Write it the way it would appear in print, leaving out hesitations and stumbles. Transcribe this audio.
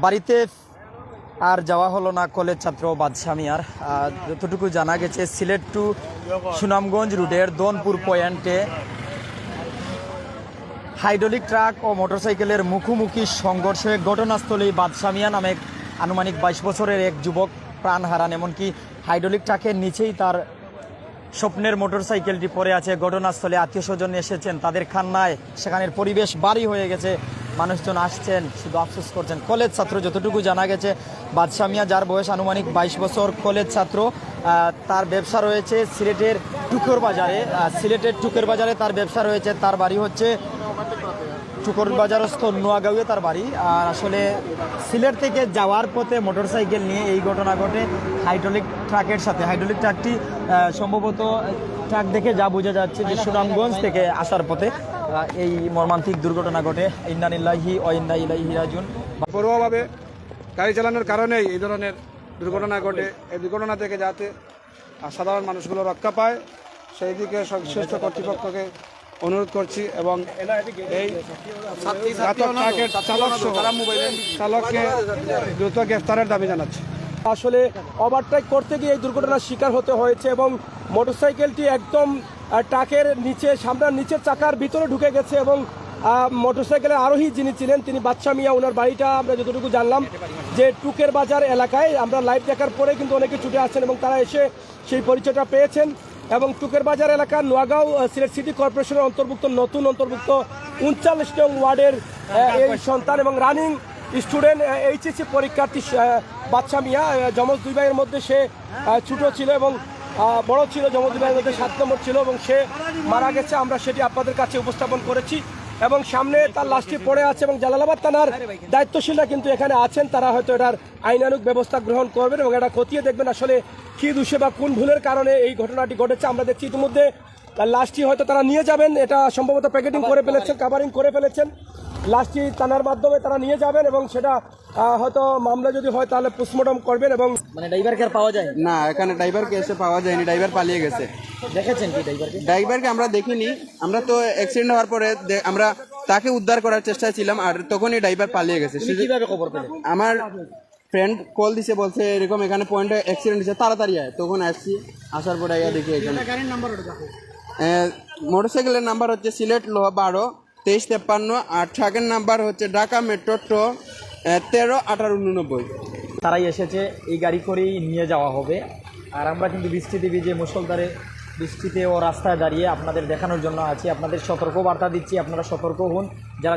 বাড়িতে আর যাওয়া হলো না কলেজ ছাত্র বাদশা মিয়ার। যতটুকু জানা গেছে সিলেট টু সুনামগঞ্জ রুটের দনপুর পয়েন্টে হাইড্রোলিক ট্রাক ও মোটরসাইকেলের মুখোমুখি সংঘর্ষে ঘটনাস্থলেই বাদশা মিয়া নামে আনুমানিক 22 বছরের এক যুবক প্রাণ হারান। এমনকি হাইড্রোলিক ট্রাকের নিচেই তার স্বপ্নের মোটরসাইকেলটি পড়ে আছে। ঘটনাস্থলে আত্মীয় স্বজন এসেছেন, তাদের কান্নায় সেখানের পরিবেশ ভারী হয়ে গেছে। মানুষজন আসছেন, শুধু আফসোস করছেন। কলেজ ছাত্র যতটুকু জানা গেছে বাদশা মিয়া, যার বয়স আনুমানিক 22 বছর, কলেজ ছাত্র। তার ব্যবসা রয়েছে সিলেটের টুকর বাজারে। সিলেটের টুকের বাজারে তার ব্যবসা রয়েছে। তার বাড়ি হচ্ছে টুকর বাজারস্থ নোয়াগাঁওয়ে তার বাড়ি। আর আসলে সিলেট থেকে যাওয়ার পথে মোটরসাইকেল নিয়ে এই ঘটনা ঘটে হাইড্রোলিক ট্রাকের সাথে। হাইড্রোলিক ট্রাকটি সম্ভবত ট্রাক দেখে যা বোঝা যাচ্ছে যে সুনামগঞ্জ থেকে আসার পথে এই মর্মান্তিক দুর্ঘটনা ঘটে। ইন্না লিল্লাহি ওয়া ইন্না ইলাইহি রাজিউন। ঘরোয়াভাবে গাড়ি চালানোর কারণেই এই ধরনের দুর্ঘটনা ঘটে। এই দুর্ঘটনা থেকে যাতে সাধারণ মানুষগুলো রক্ষা পায় সেই দিকে সংশ্লিষ্ট কর্তৃপক্ষকে অনুরোধ করছি এবং এই ঘাতক ট্রাকের চালককে দ্রুত গ্রেফতারের দাবি জানাচ্ছি। আসলে ওভারটেক করতে গিয়ে এই দুর্ঘটনার শিকার হতে হয়েছে এবং মোটরসাইকেলটি একদম ট্রাকের নিচে, সামনের নিচের চাকার ভিতরে ঢুকে গেছে এবং মোটরসাইকেলের আরোহী যিনি ছিলেন তিনি বাদশা মিয়া, ওনার বাড়িটা আমরা যতটুকু জানলাম যে টুকের বাজার এলাকায়। আমরা লাইভ দেখার পরে কিন্তু অনেকে ছুটে আসছেন এবং তারা এসে সেই পরিচয়টা পেয়েছেন। এবং টুকের বাজার এলাকার নোয়াগাঁও সিলেট সিটি কর্পোরেশনের অন্তর্ভুক্ত 39 নং ওয়ার্ডের এই সন্তান এবং রানিং স্টুডেন্ট এইচএসসি পরীক্ষার্থী বাদশা মিয়া। যমজ দুই ভাইয়ের মধ্যে সে ছোট ছিল এবং বড় ছিল, যমজ দুই ভাইয়ের মধ্যে 7 নম্বর ছিল এবং সে মারা গেছে। আমরা সেটি আপনাদের কাছে উপস্থাপন করেছি এবং সামনে তার লাশটি পড়ে আছে এবং জালালাবাদ থানার দায়িত্বশীলরা কিন্তু এখানে আছেন। তারা হয়তো এটার আইনানুগ ব্যবস্থা গ্রহণ করবেন এবং এটা খতিয়ে দেখবেন আসলে কী দোষে বা কোন ভুলের কারণে এই ঘটনাটি ঘটেছে। আমরা দেখছি ইতিমধ্যে তার লাশটি হয়তো তারা নিয়ে যাবেন, এটা সম্ভবত প্যাকেটিং করে ফেলেছেন, কাভারিং করে ফেলেছেন। লাশটি থানার মাধ্যমে তারা নিয়ে যাবেন এবং সেটা হয়তো মামলা যদি হয় তাহলে পোস্টমর্টম করবেন। এবং মানে ড্রাইভারকে আর পাওয়া যায় না, এখানে ড্রাইভারকে এসে পাওয়া যায়নি, ড্রাইভার পালিয়ে গেছে। দেখেছেন কি ড্রাইভারকে? ড্রাইভারকে আমরা দেখিনি, আমরা তো অ্যাক্সিডেন্ট হওয়ার পরে আমরা তাকে উদ্ধার করার চেষ্টায় ছিলাম আর তখনই ড্রাইভার পালিয়ে গেছে। কিভাবে খবর পেলেন? আমার ফ্রেন্ড কল দিছে, বলছে এরকম এখানে পয়েন্টে অ্যাক্সিডেন্ট হয়েছে, তাড়াতাড়ি আয়। তখন আসছি, আসার পরে দেখি এখানে মোটরসাইকেলের নাম্বার হচ্ছে সিলেট ল 12 2353 আর ট্রাকের নাম্বার হচ্ছে ঢাকা মেট্রো 13 18 89। তারাই এসেছে, এই গাড়ি করেই নিয়ে যাওয়া হবে। আর আমরা কিন্তু বৃষ্টিতে ভিজে মুষলধারে বৃষ্টিতে ও রাস্তায় দাঁড়িয়ে আপনাদের দেখানোর জন্য আছি। আপনাদের সতর্ক বার্তা দিচ্ছি, আপনারা সতর্ক হন। যারা